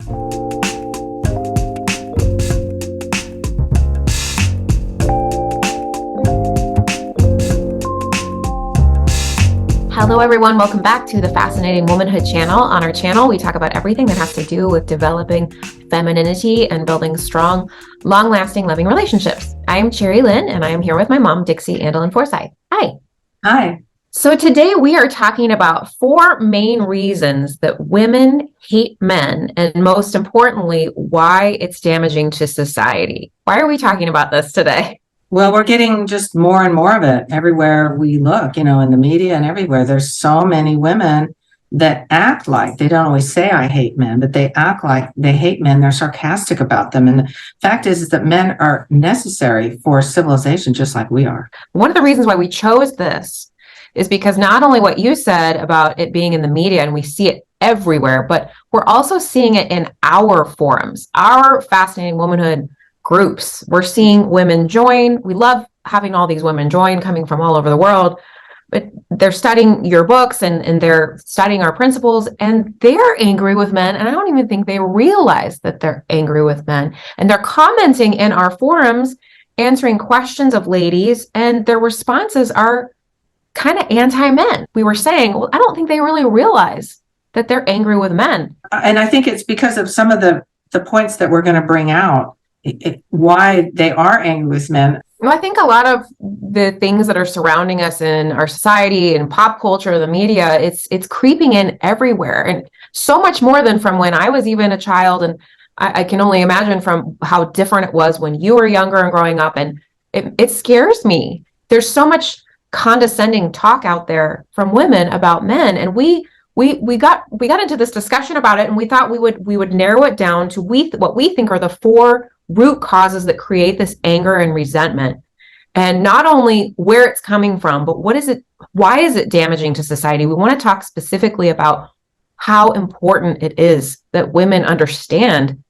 Hello, everyone. Welcome back to the Fascinating Womanhood channel. On our channel, we talk about everything that has to do with developing femininity and building strong, long-lasting, loving relationships. I am Cherry Lynn, and I am here with my mom, Dixie Andelin Forsyth. Hi. Hi. So today we are talking about 4 main reasons that women hate men, and most importantly, why it's damaging to society. Why are we talking about this today? Well, we're getting just more and more of it everywhere we look, in the media and everywhere. There's so many women that act like they don't always say, I hate men, but they act like they hate men. They're sarcastic about them. And the fact is that men are necessary for civilization, just like we are. One of the reasons why we chose this is because not only what you said about it being in the media, and we see it everywhere, but we're also seeing it in our forums, our Fascinating Womanhood groups. We're seeing women join. We love having all these women join coming from all over the world, but they're studying your books and they're studying our principles, and they're angry with men. And I don't even think they realize that they're angry with men. And they're commenting in our forums, answering questions of ladies, and their responses are kind of anti-men. We were saying, well, I don't think they really realize that they're angry with men. And I think it's because of some of the points that we're going to bring out. Why they are angry with men. Well, I think a lot of the things that are surrounding us in our society and pop culture, the media, it's creeping in everywhere, and so much more than from when I was even a child. And I can only imagine from how different it was when you were younger and growing up. And it scares me. There's so much condescending talk out there from women about men, and we got into this discussion about it, and we thought we would narrow it down to what we think are the 4 root causes that create this anger and resentment, and not only where it's coming from, but why is it damaging to society? We want to talk specifically about how important it is that women understand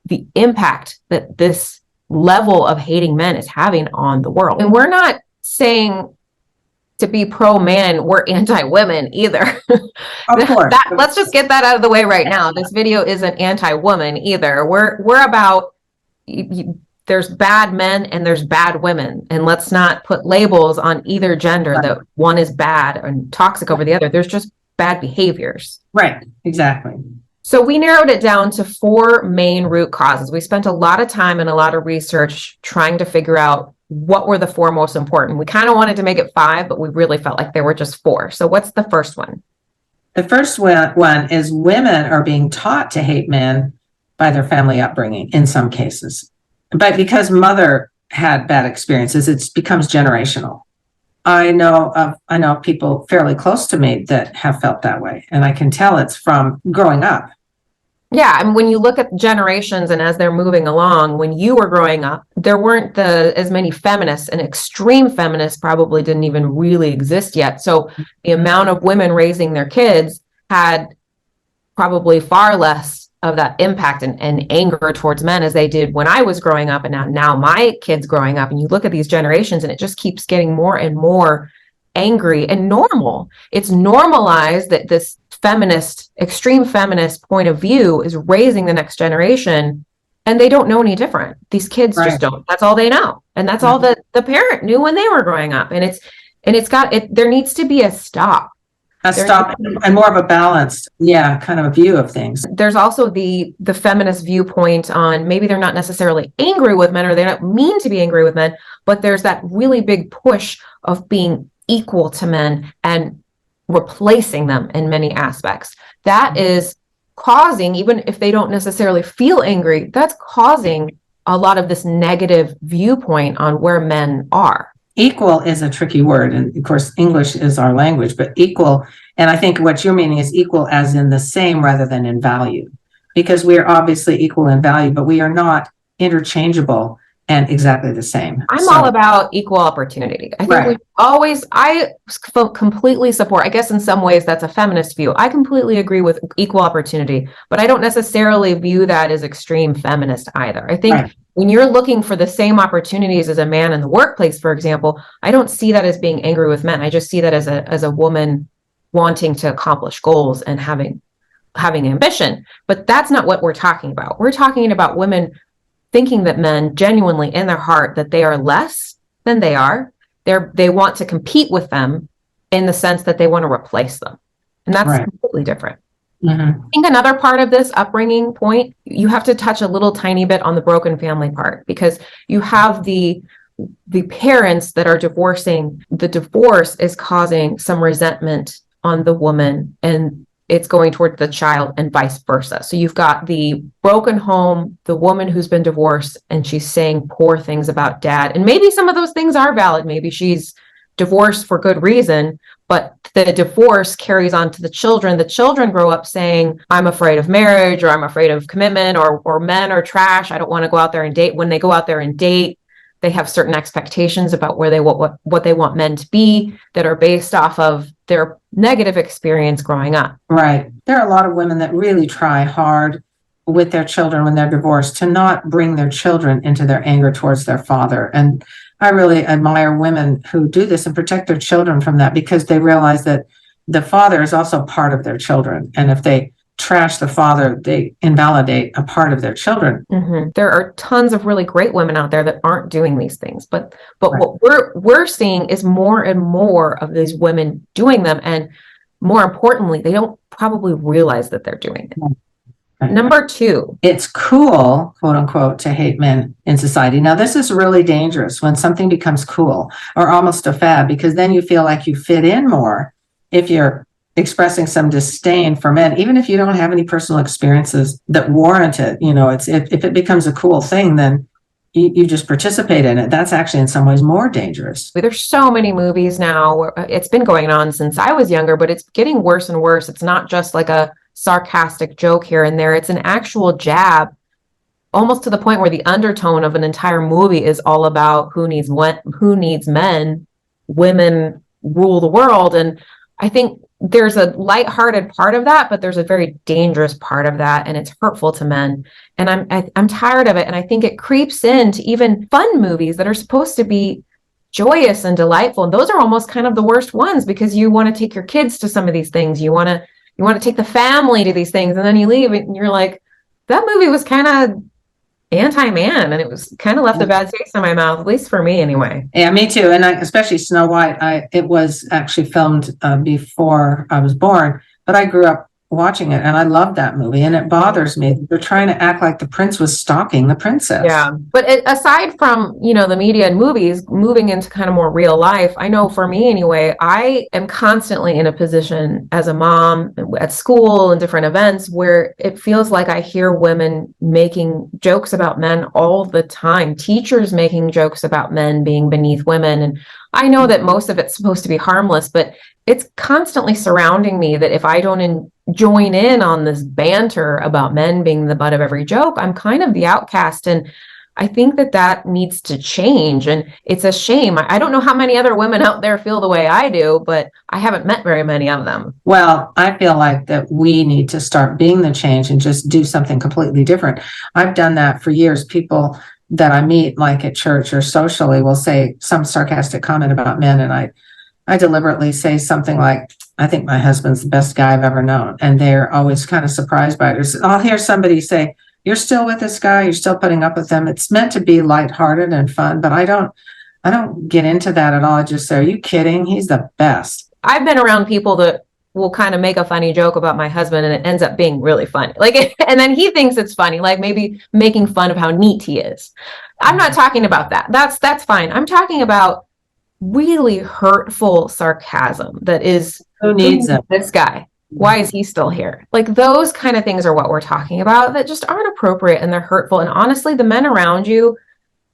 the impact that this level of hating men is having on the world. And we're not saying to be pro-man, we're anti-women either. Of course. Let's just get that out of the way right now. This video isn't anti-woman either. We're about, there's bad men and there's bad women, and let's not put labels on either gender that one is bad and toxic over the other. There's just bad behaviors. Right, exactly. So we narrowed it down to 4 main root causes. We spent a lot of time and a lot of research trying to figure out what were the 4 most important. We kind of wanted to make it 5, but we really felt like there were just 4. So what's the first one? The first one is women are being taught to hate men by their family upbringing in some cases. But because mother had bad experiences, it becomes generational. I know of people fairly close to me that have felt that way, and I can tell it's from growing up. Yeah, I mean, when you look at generations and as they're moving along, when you were growing up, there weren't as many feminists, and extreme feminists probably didn't even really exist yet. So the amount of women raising their kids had probably far less of that impact and anger towards men as they did when I was growing up, and now my kids growing up. And you look at these generations and it just keeps getting more and more angry and normal. It's normalized that this extreme feminist point of view is raising the next generation, and they don't know any different. These kids just don't. That's all they know. And that's all that the parent knew when they were growing up. And there needs to be a stop. And more of a balanced, kind of a view of things. There's also the feminist viewpoint on maybe they're not necessarily angry with men, or they don't mean to be angry with men, but there's that really big push of being equal to men and replacing them in many aspects. That is causing, even if they don't necessarily feel angry, that's causing a lot of this negative viewpoint on where men are. Equal is a tricky word, and of course English is our language, but equal, and I think what you're meaning is equal as in the same rather than in value, because we are obviously equal in value, but we are not interchangeable and exactly the same. I'm all about equal opportunity. I think I completely support, I guess in some ways that's a feminist view. I completely agree with equal opportunity, but I don't necessarily view that as extreme feminist either. I think when you're looking for the same opportunities as a man in the workplace, for example, I don't see that as being angry with men. I just see that as a woman wanting to accomplish goals and having having ambition. But that's not what we're talking about. We're talking about women thinking that men genuinely in their heart that they are less than they are. They want to compete with them in the sense that they want to replace them. And that's Right. completely different. Mm-hmm. I think another part of this upbringing point, you have to touch a little tiny bit on the broken family part, because you have the parents that are divorcing. The divorce is causing some resentment on the woman, and it's going toward the child and vice versa. So you've got the broken home, the woman who's been divorced, and she's saying poor things about dad. And maybe some of those things are valid. Maybe she's divorced for good reason, but the divorce carries on to the children. The children grow up saying, I'm afraid of marriage, or I'm afraid of commitment, or men are trash. I don't want to go out there and date. When they go out there and date, they have certain expectations about where they what they want men to be that are based off of their negative experience growing up. Right. There are a lot of women that really try hard with their children when they're divorced to not bring their children into their anger towards their father. And I really admire women who do this and protect their children from that, because they realize that the father is also part of their children. And if they trash the father, they invalidate a part of their children. Mm-hmm. There are tons of really great women out there that aren't doing these things, but Right. what we're seeing is more and more of these women doing them, and more importantly, they don't probably realize that they're doing it. Right. Number 2, it's cool, quote unquote, to hate men in society. Now, this is really dangerous when something becomes cool or almost a fad, because then you feel like you fit in more if you're expressing some disdain for men, even if you don't have any personal experiences that warrant it. You know, it's if it becomes a cool thing, then you just participate in it. That's actually in some ways more dangerous. there's so many movies now where it's been going on since I was younger, but it's getting worse and worse. It's not just like a sarcastic joke here and there. It's an actual jab, almost to the point where the undertone of an entire movie is all about who needs men, women rule the world. And I think there's a lighthearted part of that, but there's a very dangerous part of that, and it's hurtful to men. And I'm tired of it. And I think it creeps into even fun movies that are supposed to be joyous and delightful. And those are almost kind of the worst ones, because you want to take your kids to some of these things. You want to take the family to these things, and then you leave and you're like, that movie was kind of anti-man, and it was kind of left a bad taste in my mouth, at least for me anyway. Yeah, me too. And especially Snow White. It was actually filmed before I was born, but I grew up watching it, and I loved that movie. And it bothers me that they're trying to act like the prince was stalking the princess. Yeah, but aside from the media and movies, moving into kind of more real life, I know for me anyway, I am constantly in a position as a mom at school and different events where it feels like I hear women making jokes about men all the time, teachers making jokes about men being beneath women. And I know that most of it's supposed to be harmless, but it's constantly surrounding me that if I don't join in on this banter about men being the butt of every joke, I'm kind of the outcast. And I think that needs to change. And it's a shame. I don't know how many other women out there feel the way I do, but I haven't met very many of them. Well, I feel like that we need to start being the change and just do something completely different. I've done that for years. People that I meet, like at church or socially, will say some sarcastic comment about men, and I deliberately say something like, I think my husband's the best guy I've ever known. And they're always kind of surprised by it. I'll hear somebody say, you're still with this guy, you're still putting up with him. It's meant to be lighthearted and fun, but I don't get into that at all. I just say, are you kidding? He's the best. I've been around people that will kind of make a funny joke about my husband, and it ends up being really funny. Like, and then he thinks it's funny, like maybe making fun of how neat he is. I'm not talking about that. That's fine. I'm talking about really hurtful sarcasm that is, who needs it? This guy, why is he still here? Like, those kind of things are what we're talking about that just aren't appropriate, and they're hurtful. And honestly, the men around you,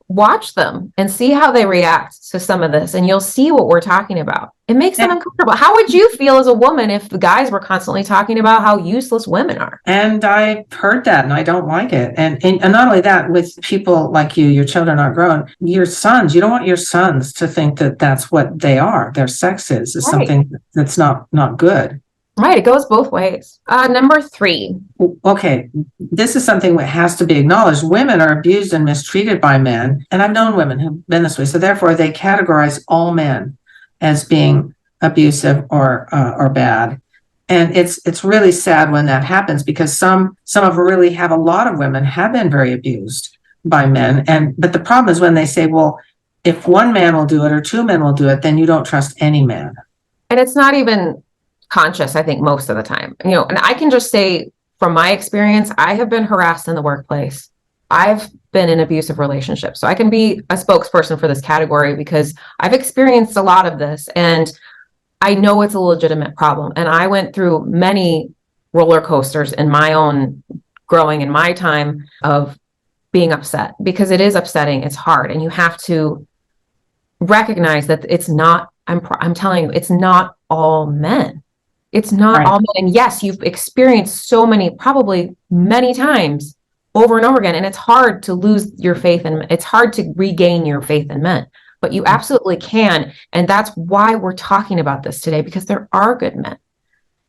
watch them and see how they react to some of this, and you'll see what we're talking about. It makes them uncomfortable. How would you feel as a woman if the guys were constantly talking about how useless women are? And I've heard that, and I don't like it. And not only that, with people like you, your children aren't grown. Your sons, you don't want your sons to think that that's what they are. Their sex is right. Something that's not good. Right. It goes both ways. Number 3. Okay. This is something that has to be acknowledged. Women are abused and mistreated by men. And I've known women who've been this way. So therefore, they categorize all men as being abusive or bad. And it's really sad when that happens, because some of really have a lot of women have been very abused by men. But the problem is when they say, well, if one man will do it or two men will do it, then you don't trust any man. And it's not even conscious, I think, most of the time. And I can just say from my experience, I have been harassed in the workplace. I've been in abusive relationships. So I can be a spokesperson for this category because I've experienced a lot of this, and I know it's a legitimate problem. And I went through many roller coasters in my own growing in my time of being upset, because it is upsetting. It's hard. And you have to recognize that it's not, I'm telling you, it's not all men. It's not Right. all men. And yes, you've experienced so many, probably many times over and over again. And it's hard to lose your faith in, it's hard to regain your faith in men, but you absolutely can. And that's why we're talking about this today, because there are good men.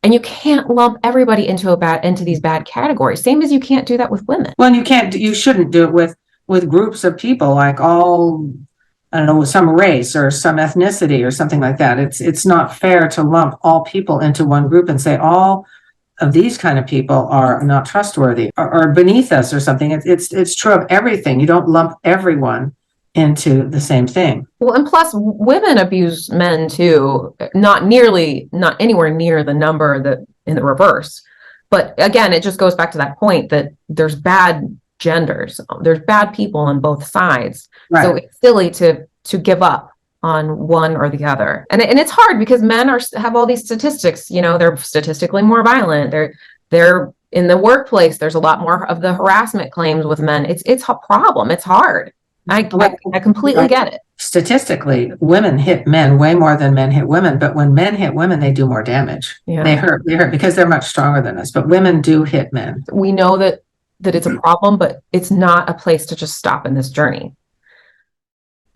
And you can't lump everybody into these bad categories. Same as you can't do that with women. Well, you shouldn't do it with groups of people, like all, I don't know, some race or some ethnicity or something like that. It's not fair to lump all people into one group and say all of these kind of people are not trustworthy or beneath us or something. It's true of everything. You don't lump everyone into the same thing. Well, and plus women abuse men too, not anywhere near the number that in the reverse. But again, it just goes back to that point that there's bad genders, there's bad people on both sides. Right. So it's silly to give up on one or the other. And it's hard because men have all these statistics, they're statistically more violent. They're in the workplace, there's a lot more of the harassment claims with men. It's a problem. It's hard. I completely get it. Statistically, women hit men way more than men hit women, but when men hit women, they do more damage. Yeah. They hurt because they're much stronger than us, but women do hit men. We know that it's a problem, but it's not a place to just stop in this journey.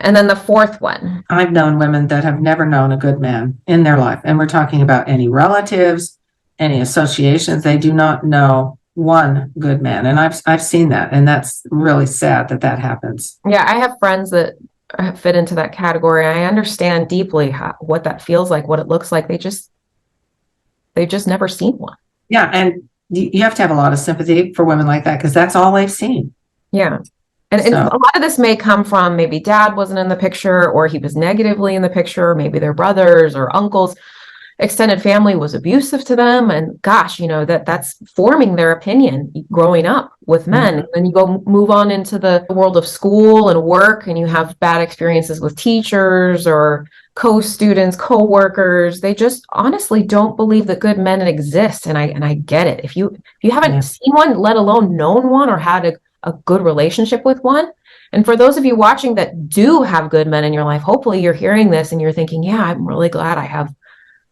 And then the fourth one. I've known women that have never known a good man in their life. And we're talking about any relatives, any associations. They do not know one good man. And I've seen that. And that's really sad that happens. Yeah, I have friends that fit into that category. I understand deeply what that feels like, what it looks like. They've just never seen one. Yeah. And you have to have a lot of sympathy for women like that, because that's all they've seen. Yeah. And a lot of this may come from maybe dad wasn't in the picture, or he was negatively in the picture, maybe their brothers or uncles. Extended family was abusive to them, and gosh, that's forming their opinion growing up with men. And then you move on into the world of school and work, and you have bad experiences with teachers or co-students, co-workers. They just honestly don't believe that good men exist, and I get it. If you haven't seen one, let alone known one or had a good relationship with one. And for those of you watching that do have good men in your life, hopefully you're hearing this and you're thinking, yeah, I'm really glad I have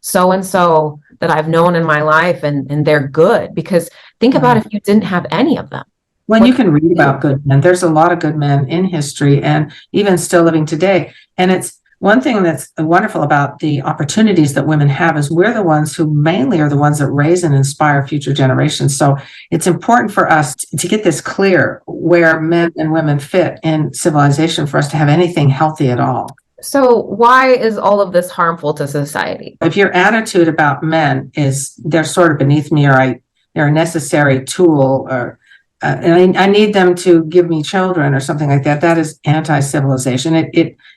so-and-so that I've known in my life, and they're good. Because think about if you didn't have any of them. When you can read about good men, there's a lot of good men in history and even still living today. And it's one thing that's wonderful about the opportunities that women have is we're the ones who mainly are the ones that raise and inspire future generations. So it's important for us to get this clear where men and women fit in civilization for us to have anything healthy at all. So why is all of this harmful to society? If your attitude about men is they're sort of beneath me, or they're a necessary tool, or and I need them to give me children or something like that, that is anti-civilization.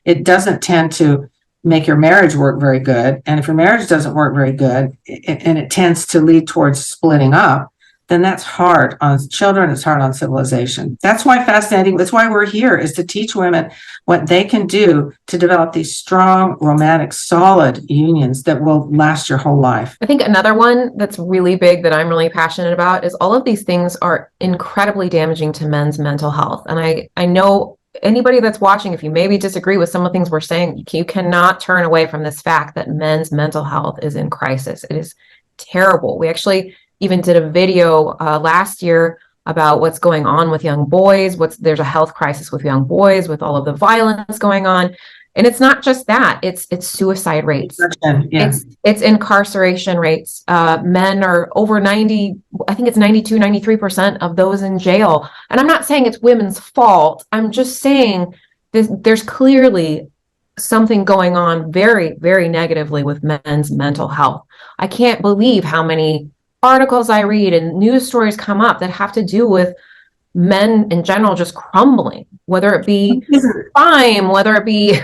It doesn't tend to make your marriage work very good. And if your marriage doesn't work very good, and it tends to lead towards splitting up, then that's hard on children. It's hard on civilization. That's why that's why we're here, is to teach women what they can do to develop these strong, romantic, solid unions that will last your whole life. I think another one that's really big that I'm really passionate about is all of these things are incredibly damaging to men's mental health. And I know anybody that's watching, if you maybe disagree with some of the things we're saying, you cannot turn away from this fact that men's mental health is in crisis. It is terrible. We actually even did a video last year about what's going on with young boys. There's a health crisis with young boys, with all of the violence going on. And it's not just that, it's suicide rates. Yeah. It's incarceration rates. Men are over 90, I think it's 92, 93% of those in jail. And I'm not saying it's women's fault. I'm just saying there's clearly something going on very, very negatively with men's mental health. I can't believe how many articles I read and news stories come up that have to do with men in general just crumbling, whether it be crime, whether it be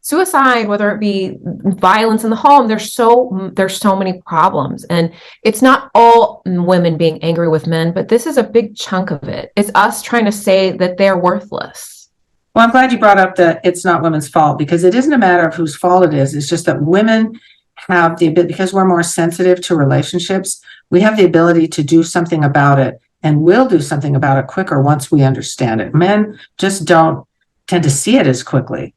suicide, whether it be violence in the home. There's so many problems, and it's not all women being angry with men, but this is a big chunk of it. It's us trying to say that they're worthless. Well, I'm glad you brought up that it's not women's fault, because it isn't a matter of whose fault it is. It's just that women have the ability, because we're more sensitive to relationships, we have the ability to do something about it, and will do something about it quicker once we understand it. Men just don't tend to see it as quickly.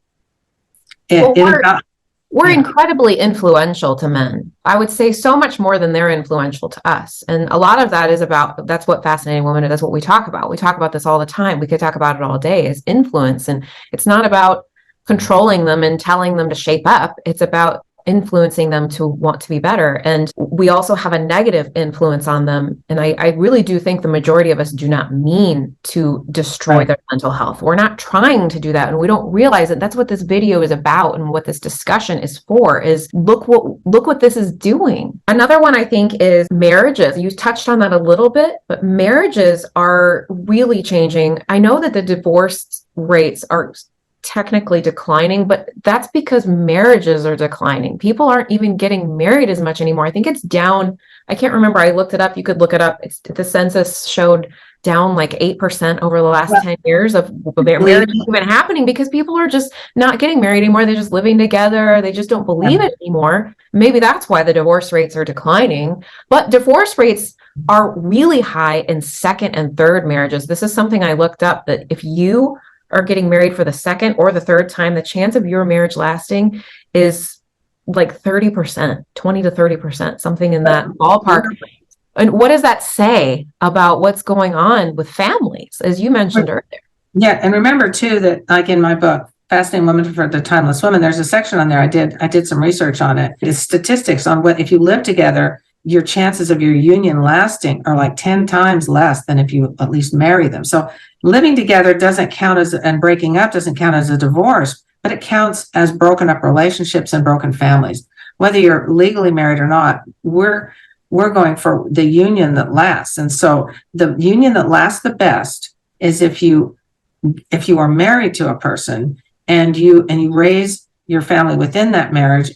We're incredibly influential to men. I would say so much more than they're influential to us. And a lot of that is that's what Fascinating Womanhood, that's what we talk about. We talk about this all the time. We could talk about it all day, is influence. And it's not about controlling them and telling them to shape up. It's about influencing them to want to be better. And we also have a negative influence on them. And I really do think the majority of us do not mean to destroy their mental health. We're not trying to do that. And we don't realize that that's what this video is about, and what this discussion is for, is look what this is doing. Another one I think is marriages. You touched on that a little bit, but marriages are really changing. I know that the divorce rates are technically declining, but that's because marriages are declining. People aren't even getting married as much anymore. I think it's down. I can't remember. I looked it up. You could look it up. The census showed down like 8% over the last 10 years of marriage even happening, because people are just not getting married anymore. They're just living together. They just don't believe it anymore. Maybe that's why the divorce rates are declining. But divorce rates are really high in second and third marriages. This is something I looked up, that if you are getting married for the second or the third time, the chance of your marriage lasting is like 30%, 20 to 30%, something in that ballpark. And what does that say about what's going on with families, as you mentioned earlier? Yeah, and remember too that, like in my book, Fascinating Woman for the Timeless Woman, there's a section on there. I did some research on it. It's statistics on what, if you live together, your chances of your union lasting are like 10 times less than if you at least marry them. So living together doesn't count as, and breaking up doesn't count as a divorce, but it counts as broken up relationships and broken families. Whether you're legally married or not, we're going for the union that lasts. And so the union that lasts the best is if you are married to a person and you raise your family within that marriage,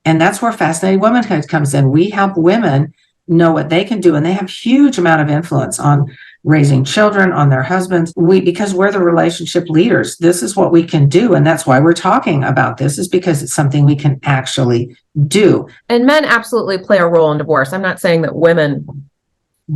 and that's where Fascinating Womanhood comes in. We help women know what they can do, and they have huge amount of influence on raising children, on their husbands. Because we're the relationship leaders, this is what we can do, and that's why we're talking about this, is because it's something we can actually do. And men absolutely play a role in divorce. I'm not saying that women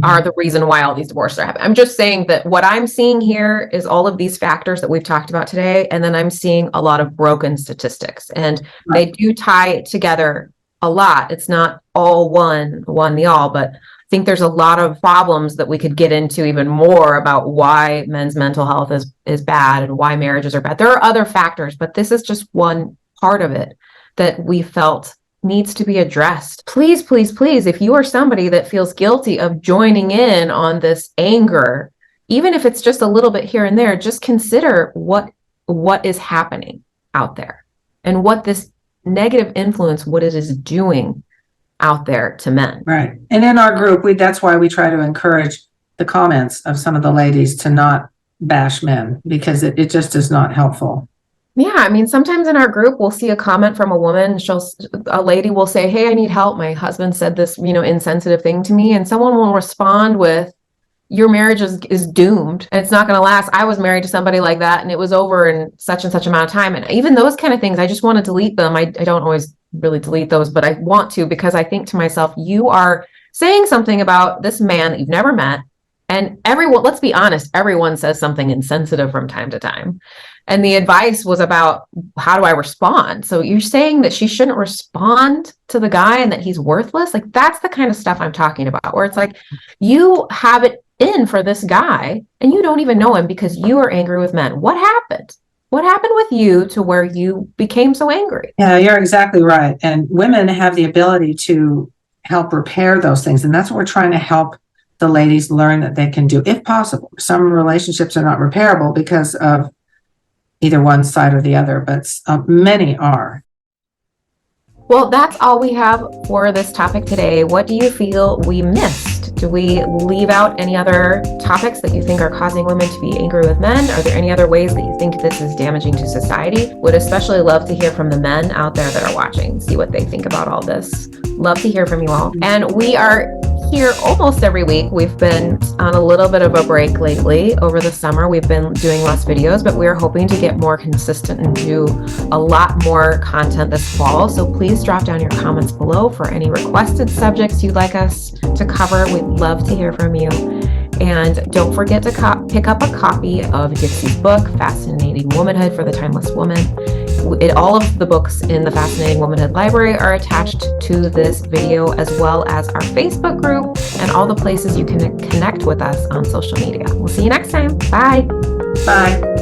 are the reason why all these divorces are happening. I'm just saying that what I'm seeing here is all of these factors that we've talked about today, and then I'm seeing a lot of broken statistics, and they do tie together a lot. It's not all one the all, but I think there's a lot of problems that we could get into even more about why men's mental health is bad and why marriages are bad. There are other factors, but this is just one part of it that we felt needs to be addressed. Please, please, please, if you are somebody that feels guilty of joining in on this anger, even if it's just a little bit here and there, just consider what is happening out there and what this negative influence, what it is doing out there to men. Right. And in our group, that's why we try to encourage the comments of some of the ladies to not bash men, because it just is not helpful. Yeah, I mean, sometimes in our group, we'll see a comment from a woman. A lady will say, "Hey, I need help. My husband said this, insensitive thing to me." And someone will respond with, "Your marriage is doomed and it's not going to last. I was married to somebody like that and it was over in such and such amount of time." And even those kind of things, I just want to delete them. I don't always really delete those, but I want to, because I think to myself, you are saying something about this man that you've never met. And everyone, let's be honest, everyone says something insensitive from time to time. And the advice was about, how do I respond? So you're saying that she shouldn't respond to the guy and that he's worthless? Like, that's the kind of stuff I'm talking about, where it's like, you have it in for this guy and you don't even know him because you are angry with men. What happened? What happened with you to where you became so angry? Yeah, you're exactly right. And women have the ability to help repair those things. And that's what we're trying to help the ladies learn that they can do, if possible. Some relationships are not repairable because of either one side or the other, but many are. Well, that's all we have for this topic today. What do you feel we missed? Do we leave out any other topics that you think are causing women to be angry with men? Are there any other ways that you think this is damaging to society? Would especially love to hear from the men out there that are watching, see what they think about all this. Love to hear from you all. And we are here almost every week. We've been on a little bit of a break lately. Over the summer, we've been doing less videos, but we are hoping to get more consistent and do a lot more content this fall. So please drop down your comments below for any requested subjects you'd like us to cover. We'd love to hear from you. And don't forget to pick up a copy of Dixie's book, Fascinating Womanhood for the Timeless Woman. All of the books in the Fascinating Womanhood library are attached to this video, as well as our Facebook group and all the places you can connect with us on social media. We'll see you next time. Bye. Bye.